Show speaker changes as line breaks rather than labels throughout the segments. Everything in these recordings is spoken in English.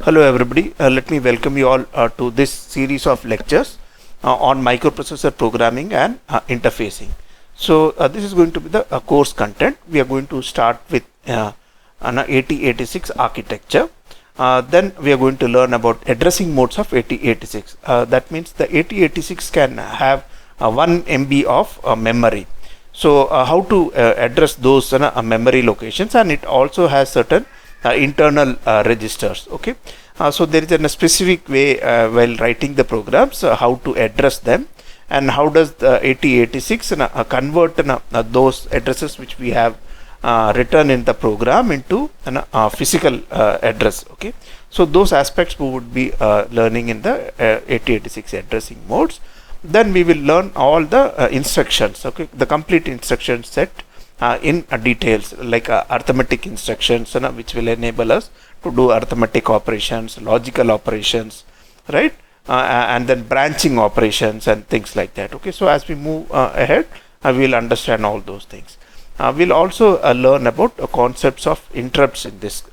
Hello everybody, let me welcome you all to this series of lectures on microprocessor programming and interfacing. So this is going to be the course content. We are going to start with an 8086 architecture. Then we are going to learn about addressing modes of 8086. That means the 8086 can have 1 MB of memory. So how to address those memory locations, and it also has certain internal registers. Okay, so there is a specific way while writing the programs how to address them, and how does the 8086 convert those addresses which we have written in the program into a physical address. Okay, so those aspects we would be learning in the 8086 addressing modes. Then we will learn all the instructions, okay, the complete instruction set in details, like arithmetic instructions which will enable us to do arithmetic operations, logical operations, right, and then branching operations and things like that. Okay, so as we move ahead, we will understand all those things. We'll also learn about concepts of interrupts in this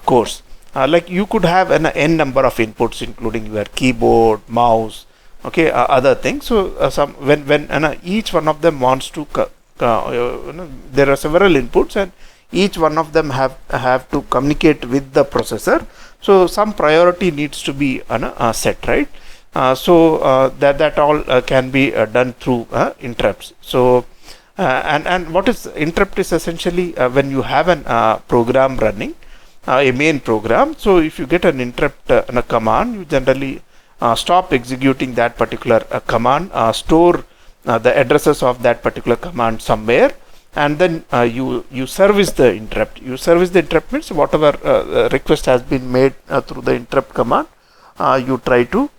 course. Like you could have an n number of inputs, including your keyboard, mouse, okay, other things. So when each one of them wants to there are several inputs, and each one of them have to communicate with the processor. So some priority needs to be set, right? So that all can be done through interrupts. So and what is interrupt is essentially when you have an program running, a main program. So if you get an interrupt in a command, you generally stop executing that particular command, store the addresses of that particular command somewhere, and then you service the interrupt. You service the interrupt means whatever request has been made through the interrupt command, you try to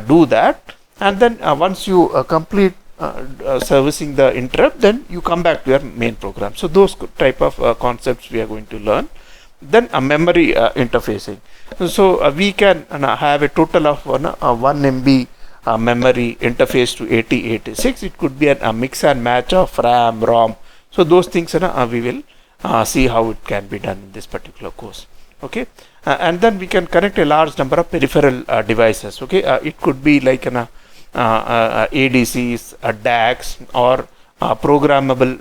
do that, and then once you complete servicing the interrupt, then you come back to your main program. So those type of concepts we are going to learn. Then memory interfacing. So we can have a total of 1 MB memory interface to 8086. It could be a mix and match of RAM, ROM. So those things we will see how it can be done in this particular course. Okay, and then we can connect a large number of peripheral devices. Okay, it could be like an ADCs, DACs, or programmable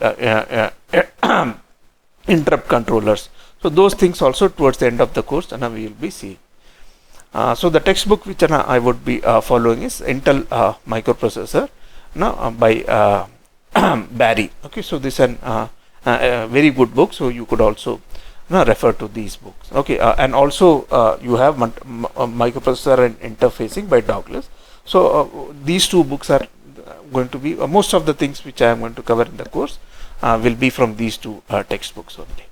interrupt controllers. So those things also towards the end of the course we will be seeing. So the textbook which I would be following is Intel Microprocessor by Barry. Okay, so this is a very good book, so you could also refer to these books. Okay, and also you have Microprocessor and Interfacing by Douglas. So these two books are going to be most of the things which I am going to cover in the course will be from these two textbooks only,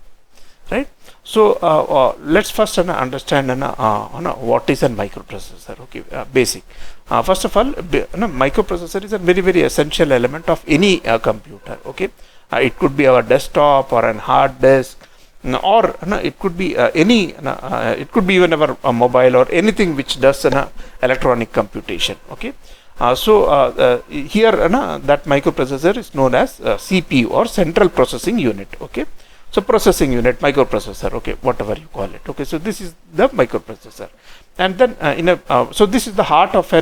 right? So let's first understand what is a microprocessor. Okay, basic. First of all, microprocessor is a very essential element of any computer. Okay, it could be our desktop or an hard disk, or it could be any. It could be even our mobile or anything which does electronic computation. Okay, so here that microprocessor is known as CPU, or central processing unit. Okay. So processing unit, microprocessor, okay, whatever you call it. Okay, so this is the microprocessor, and then so this is the heart of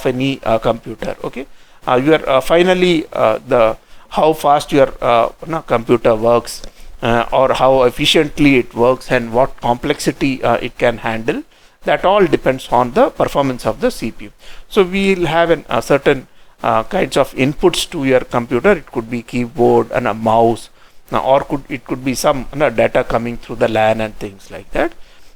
any computer. Okay, you are finally the how fast your computer works, or how efficiently it works, and what complexity it can handle. That all depends on the performance of the CPU. So we will have a certain kinds of inputs to your computer. It could be keyboard and a mouse. Or it could be some data coming through the LAN and things like that,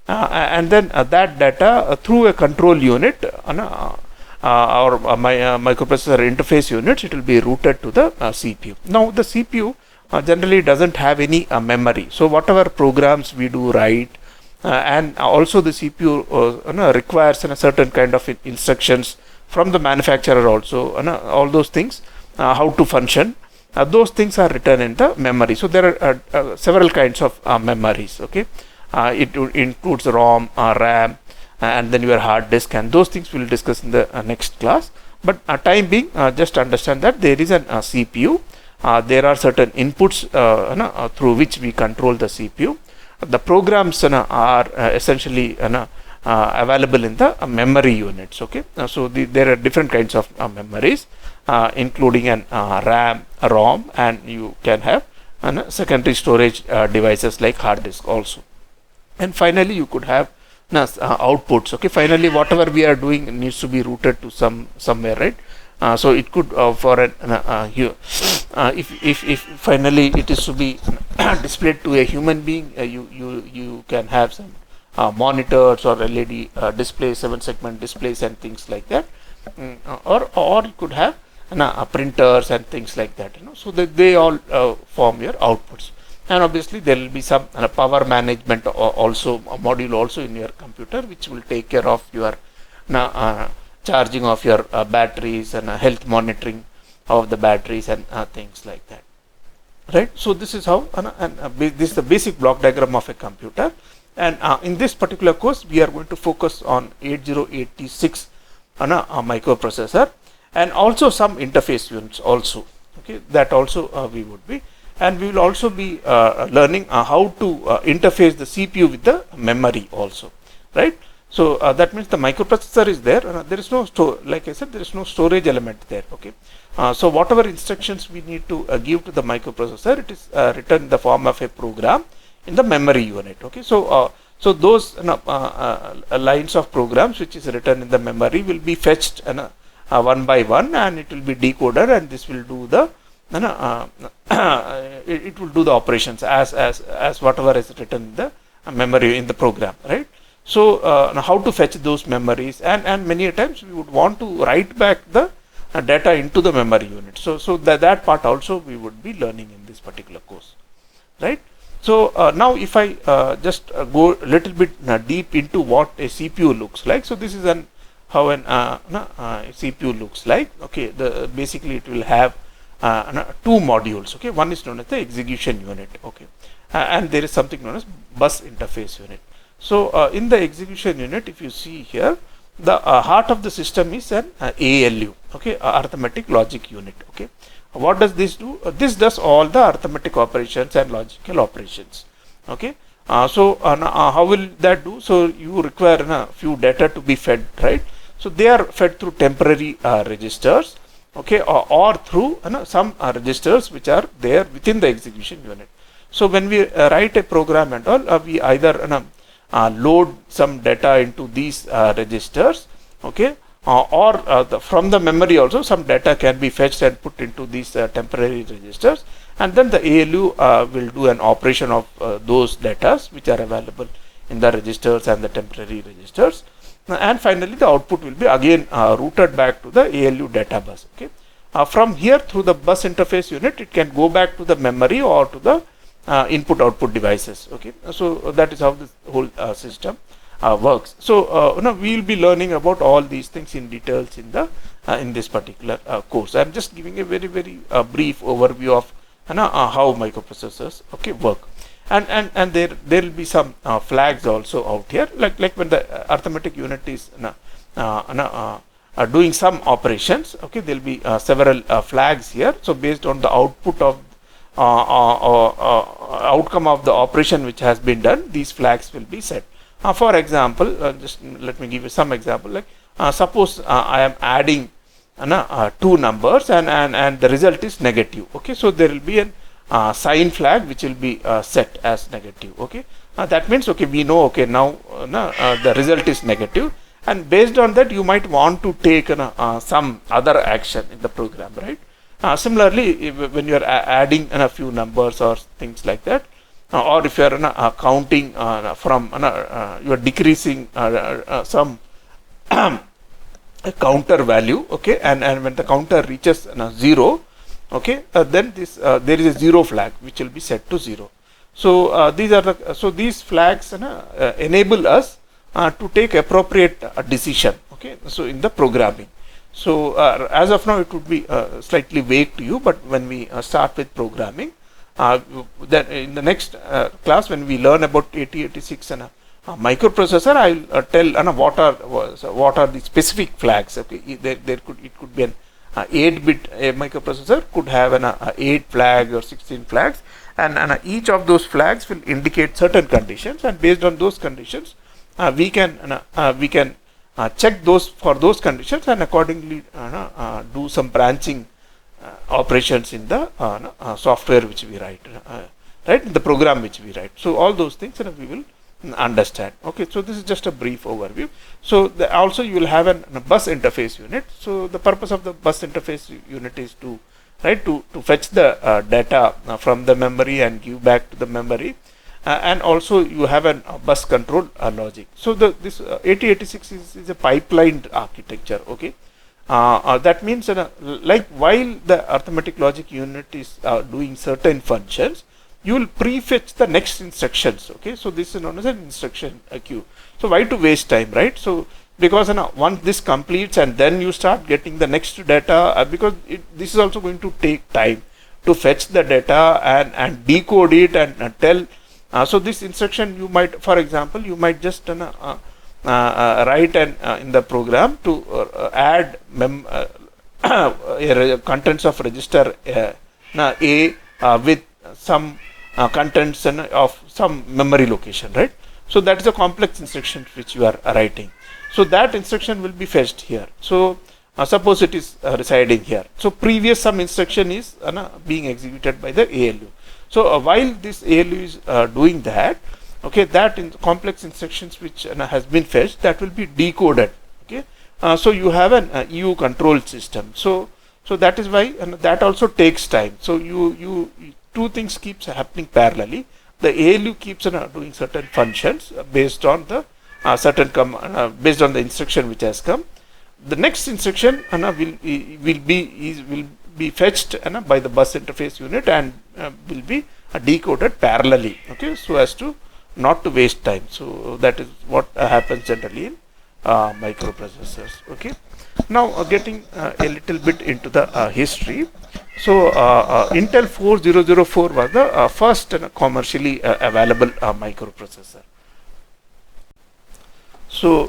and then that data through a control unit or microprocessor interface units, it will be routed to the CPU. Now the CPU generally doesn't have any memory, so whatever programs we do write, and also the CPU requires a certain kind of instructions from the manufacturer also, all those things, how to function. Those things are written in the memory. So there are several kinds of memories. Okay, it includes ROM, RAM, and then your hard disk, and those things we will discuss in the next class. But time being, just understand that there is an CPU. There are certain inputs through which we control the CPU. the programs are essentially available in the memory units. Okay, so there are different kinds of memories, including an RAM, ROM, and you can have secondary storage devices like hard disk also. And finally, you could have outputs. Okay, finally, whatever we are doing needs to be routed to somewhere, right? So it could for an if finally it is to be displayed to a human being, you can have some monitors or LED displays, 7-segment displays, and things like that, or you could have printers and things like that. So that they all form your outputs. And obviously there will be some power management also, a module also in your computer, which will take care of your charging of your batteries and health monitoring of the batteries and things like that, right? So this is how this is the basic block diagram of a computer. And in this particular course we are going to focus on 8086 microprocessor, and also some interface units also. Okay, that also we would be, and we will also be learning how to interface the CPU with the memory also, right? So that means the microprocessor is there. There is no like I said, there is no storage element there. Okay, so whatever instructions we need to give to the microprocessor, it is written in the form of a program in the memory unit. Okay, so so those lines of programs which is written in the memory will be fetched one by one, and it will be decoded, and this will do the it will do the operations as whatever is written in the memory in the program, right? So how to fetch those memories, and many times we would want to write back the data into the memory unit. So that part also we would be learning in this particular course, right? So now if I just go a little bit deep into what a CPU looks like. So this is how an CPU looks like. Okay, basically it will have two modules. Okay, one is known as the execution unit. Okay, and there is something known as bus interface unit. So in the execution unit, if you see here, the heart of the system is an ALU. Okay, arithmetic logic unit. Okay, what does this do? This does all the arithmetic operations and logical operations. Okay, so how will that do? So you require a few data to be fed, right? So they are fed through temporary registers. Okay, or through some registers which are there within the execution unit. So when we write a program and all, we either load some data into these registers. Okay, or from the memory also some data can be fetched and put into these temporary registers, and then the ALU will do an operation of those data which are available in the registers and the temporary registers, and finally the output will be again routed back to the ALU data bus. Okay, from here through the bus interface unit, it can go back to the memory or to the input output devices. Okay, so that is how this whole system works. So we will be learning about all these things in details in this particular course. I am just giving a very brief overview of how microprocessors work, and there will be some flags also out here, like when the arithmetic unit is doing some operations. Okay, there will be several flags here. So based on the output of outcome of the operation which has been done, these flags will be set. For example, just let me give you some example. Like suppose I am adding two numbers and the result is negative. Okay, so there will be a sign flag which will be set as negative. Okay, that means we know now the result is negative, and based on that you might want to take some other action in the program, right? Similarly, when you are adding a few numbers or things like that, or if you are counting from you are decreasing some counter value, okay, and when the counter reaches 0, okay, then this there is a 0 flag which will be set to 0. So these flags enable us to take appropriate decision. Okay, so in the programming. So as of now it would be slightly vague to you, but when we start with programming, then in the next class when we learn about 8086 and microprocessor, I will tell what are the specific flags. Okay, it could be an 8-bit microprocessor could have an 8 flag or 16 flags, and each of those flags will indicate certain conditions, and based on those conditions we can check those for those conditions, and accordingly do some branching operations in the software which we write, right, in the program which we write. So all those things we will understand. Okay, so this is just a brief overview. So also you will have a bus interface unit. So the purpose of the bus interface unit is to fetch the data from the memory and give back to the memory, and also you have a bus control logic. So this 8086 is a pipelined architecture. Okay, that means like while the arithmetic logic unit is doing certain functions, you will prefetch the next instructions. Okay, so this is known as an instruction queue. So why to waste time, right? So because once this completes and then you start getting the next data, because this is also going to take time to fetch the data and decode it and tell. So this instruction you might, for example, you might just write in the program to add contents of register A with some contents of some memory location, right? So that is a complex instruction which you are writing. So that instruction will be fetched here. So suppose it is residing here. So previous some instruction is being executed by the ALU. So while this ALU is doing that, okay, that in complex instructions which has been fetched, that will be decoded. Okay, so you have an EU control system. So that is why that also takes time. So you two things keeps happening parallelly. The ALU keeps doing certain functions based on the based on the instruction which has come. The next instruction will be fetched by the bus interface unit and will be decoded parallelly. Okay, so as to not to waste time. So that is what happens generally in microprocessors. Okay, now getting a little bit into the history. So Intel 4004 was the first commercially available microprocessor. So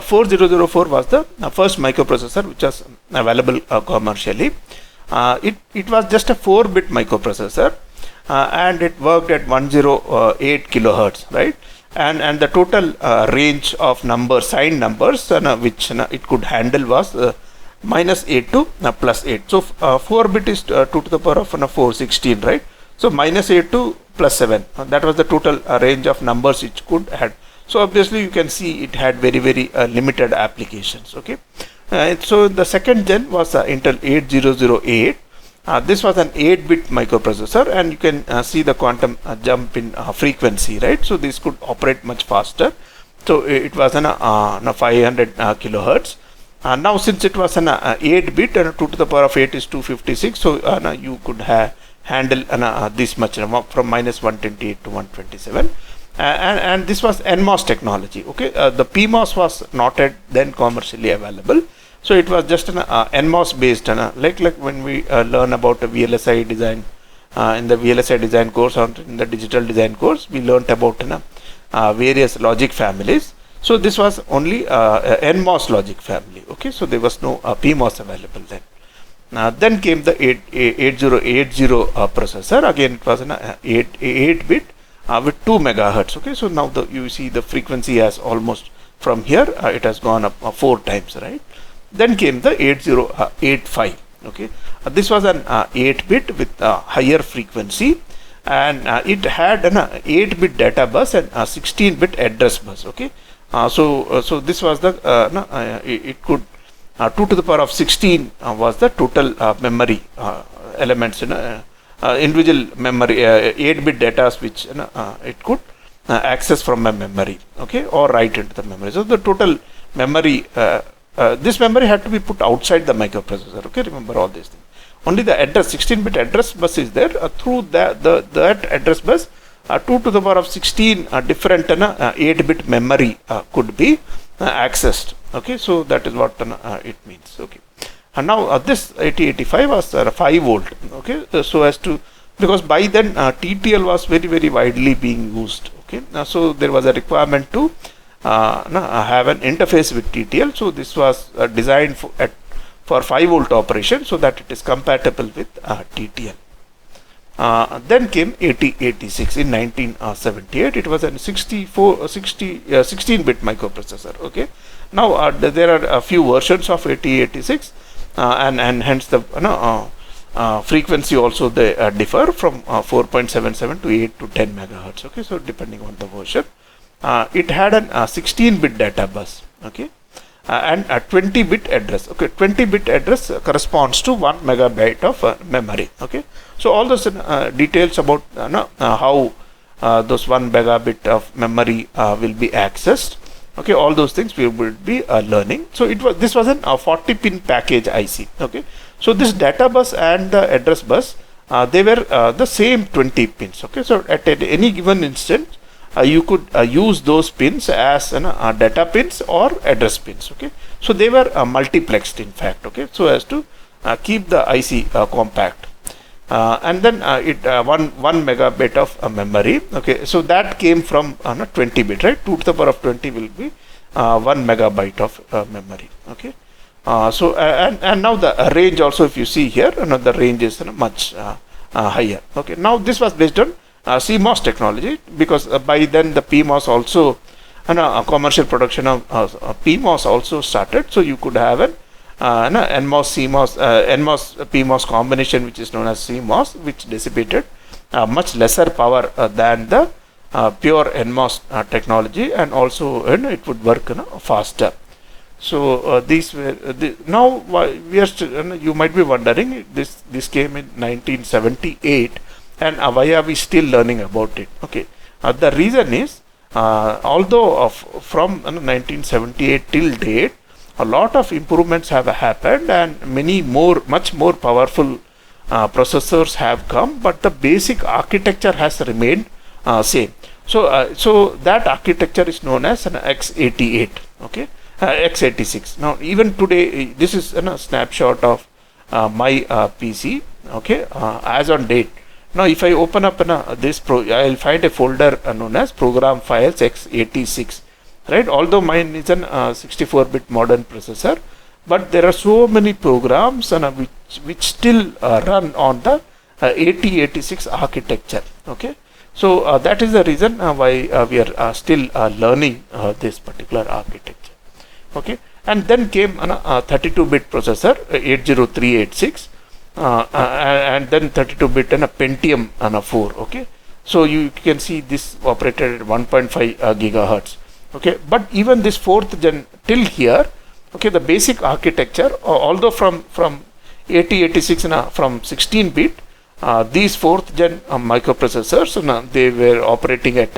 4004 was the first microprocessor which was available commercially. It was just a 4-bit microprocessor, and it worked at 108 kilohertz, right? And the total range of numbers, signed numbers, which it could handle was -8 to +8. So 4-bit is 2 to the power of 416, right? So -8 to +7. That was the total range of numbers it could had. So obviously you can see it had very limited applications. Okay, so the second gen was Intel 8008. This was an 8-bit microprocessor, and you can see the quantum jump in frequency, right? So this could operate much faster. So it was an 500 kilohertz. Now since it was an 8-bit and 2 to the power of 8 is 256, so you could handle this much from -128 to 127. And this was NMOS technology. Okay, the PMOS was not yet then commercially available, so it was just an NMOS based, like when we learn about a VLSI design in the VLSI design course or in the digital design course, we learnt about various logic families. So this was only NMOS logic family. Okay, so there was no PMOS available then. Then came the 8080 processor. Again, it was an 8-bit. With 2 megahertz. Okay, so now you see the frequency has almost from here it has gone up 4 times, right? Then came the 8085. Okay, this was an 8-bit with higher frequency, and it had an 8-bit data bus and a 16-bit address bus. Okay, so this was the it could 2 to the power of 16 was the total memory elements individual memory 8-bit data which it could access from a memory, okay, or write into the memory. So the total memory, this memory had to be put outside the microprocessor. Okay, remember all these things. Only the address 16-bit address bus is there. Through that address bus, 2 to the power of 16 different 8-bit memory could be accessed. Okay, so that is what it means. Okay. And now this 8085 was 5 volt. Okay, so as to, because by then TTL was very widely being used. Okay, so there was a requirement to have an interface with TTL. So this was designed for 5 volt operation, so that it is compatible with TTL. Then came 8086 in 1978. It was a 16-bit microprocessor. Okay. Now there are a few versions of 8086, and hence the frequency also they differ from 4.77 to 8 to 10 megahertz. Okay, so depending on the version, it had an 16-bit data bus. Okay. And a 20-bit address. Okay, 20-bit address corresponds to 1 megabyte of memory. Okay, so all those details about how those 1 megabit of memory will be accessed. Okay, all those things we will be learning. So this was an 40-pin package IC. Okay, so this data bus and the address bus, they were the same 20 pins. Okay, so at any given instant, you could use those pins as data pins or address pins. Okay, so they were multiplexed in fact. Okay, so as to keep the IC compact, and then 1 megabit of memory. Okay, so that came from 20 bit, right? 2 to the power of 20 will be 1 megabyte of memory. Okay, so and now the range also, if you see here, the range is much higher. Okay, now this was based on CMOS technology, because by then the PMOS also, commercial production of PMOS also started. So you could have an NMOS CMOS NMOS PMOS combination, which is known as CMOS, which dissipated much lesser power than the pure NMOS technology, and also it would work faster. So these were now we are still, you might be wondering, this came in 1978. And why are we still learning about it? Okay, the reason is, although from 1978 till date, a lot of improvements have happened, and much more powerful processors have come, but the basic architecture has remained same. So that architecture is known as an x88. Okay, x86. Now even today, this is a snapshot of my PC. Okay, as on date. Now, if I open up this I will find a folder known as program files x86, right? Although mine is an 64-bit modern processor, but there are so many programs which still run on the 8086 architecture. Okay, so that is the reason why we are still learning this particular architecture. Okay, and then came a 32-bit processor 80386. And then 32-bit and a Pentium and a 4. Okay, so you can see this operated at 1.5 gigahertz. Okay, but even this 4th gen till here, okay, the basic architecture, although from 8086 from 16-bit, these 4th gen microprocessors, they were operating at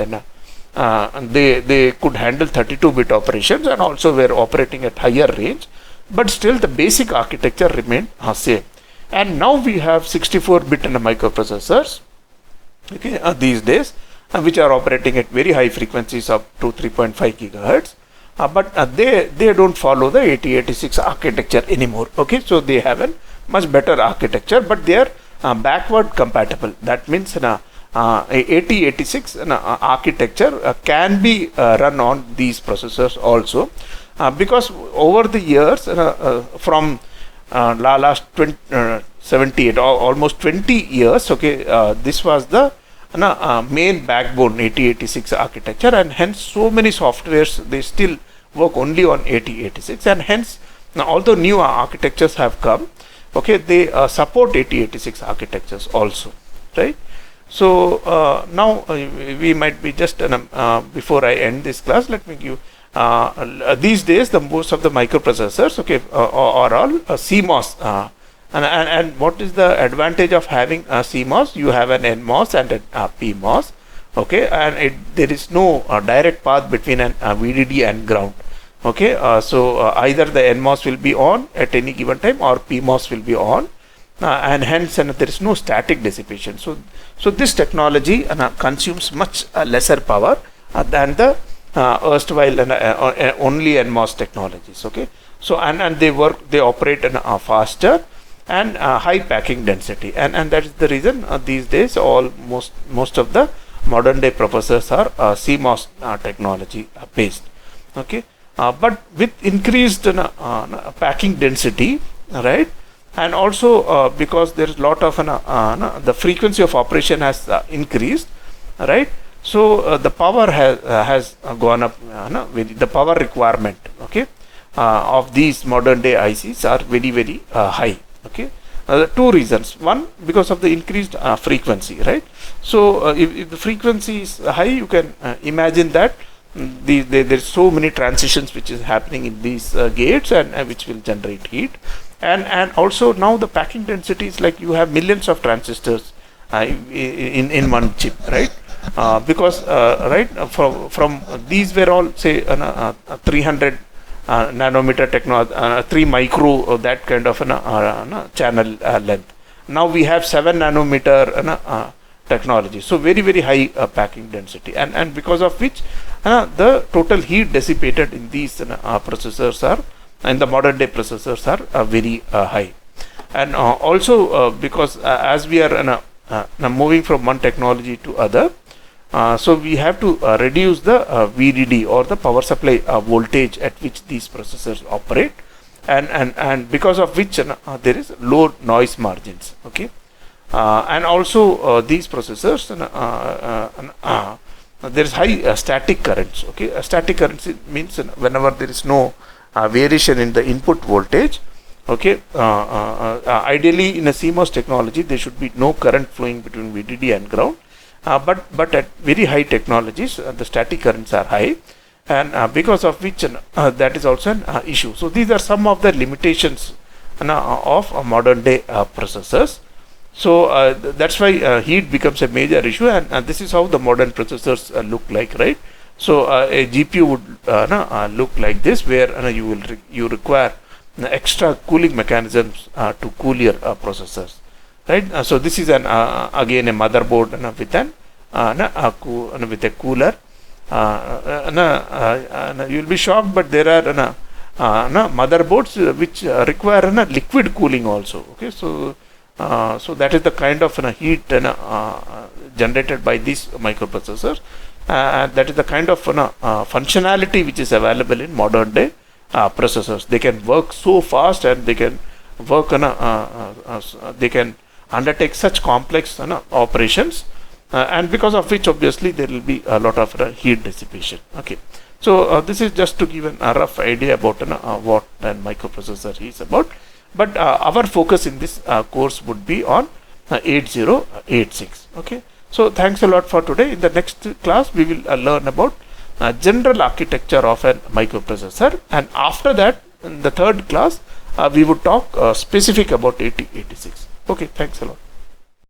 they could handle 32-bit operations, and also were operating at higher range, but still the basic architecture remained same. And now we have 64-bit microprocessors, okay, these days, which are operating at very high frequencies up to 3.5 gigahertz, but they don't follow the 8086 architecture anymore. Okay, so they have a much better architecture, but they are backward compatible. That means 8086 architecture can be run on these processors also, because over the years from last 78 almost 20 years, okay, this was the main backbone 8086 architecture, and hence so many softwares, they still work only on 8086, and hence although new architectures have come, okay, they support 8086 architectures also, right? So now we might be just before I end this class, let me give these days most of the microprocessors, okay, are all CMOS, and what is the advantage of having a CMOS? You have an NMOS and a PMOS, okay, and there is no direct path between an VDD and ground. Okay, so either the NMOS will be on at any given time, or PMOS will be on, and hence there is no static dissipation. So this technology consumes much lesser power than the erstwhile only NMOS technologies. Okay, so and they operate faster and high packing density, and that is the reason these days most of the modern day processors are CMOS technology based. Okay, but with increased packing density, right, and also because there is lot of the frequency of operation has increased, right? So the power has gone up. The power requirement, okay, of these modern day ICs are very high. Okay, two reasons. One, because of the increased frequency, right? So if the frequency is high, you can imagine that there's so many transitions which is happening in these gates, and which will generate heat, and also now the packing density is like you have millions of transistors in one chip, right? Because right, from these were all say 300 nanometer technology, 3 micro, that kind of channel length. Now we have 7 nanometer technology, so very high packing density, and because of which the total heat dissipated in these processors are, and the modern day processors are very high. And also because as we are moving from one technology to other, so we have to reduce the VDD, or the power supply voltage at which these processors operate, and because of which there is low noise margins. Okay, and also these processors there is high static currents. Okay, static currents means whenever there is no variation in the input voltage. Okay, ideally in a CMOS technology there should be no current flowing between VDD and ground, but at very high technologies the static currents are high, and because of which that is also an issue. So these are some of the limitations of modern day processors. So that's why heat becomes a major issue, and this is how the modern processors look like, right? So a GPU would look like this, where you require extra cooling mechanisms to cool your processors, right? So this is an again a motherboard with with a cooler. You will be shocked, but there are motherboards which require liquid cooling also. Okay, so so that is the kind of heat generated by these microprocessors. That is the kind of functionality which is available in modern day processors. They can work so fast, and they can work they can undertake such complex operations, and because of which obviously there will be a lot of heat dissipation. Okay, so this is just to give a rough idea about what a microprocessor is about, but our focus in this course would be on 8086. Okay, so thanks a lot for today. In the next class we will learn about general architecture of a microprocessor, and after that in the third class we would talk specific about 8086. Okay, thanks a lot.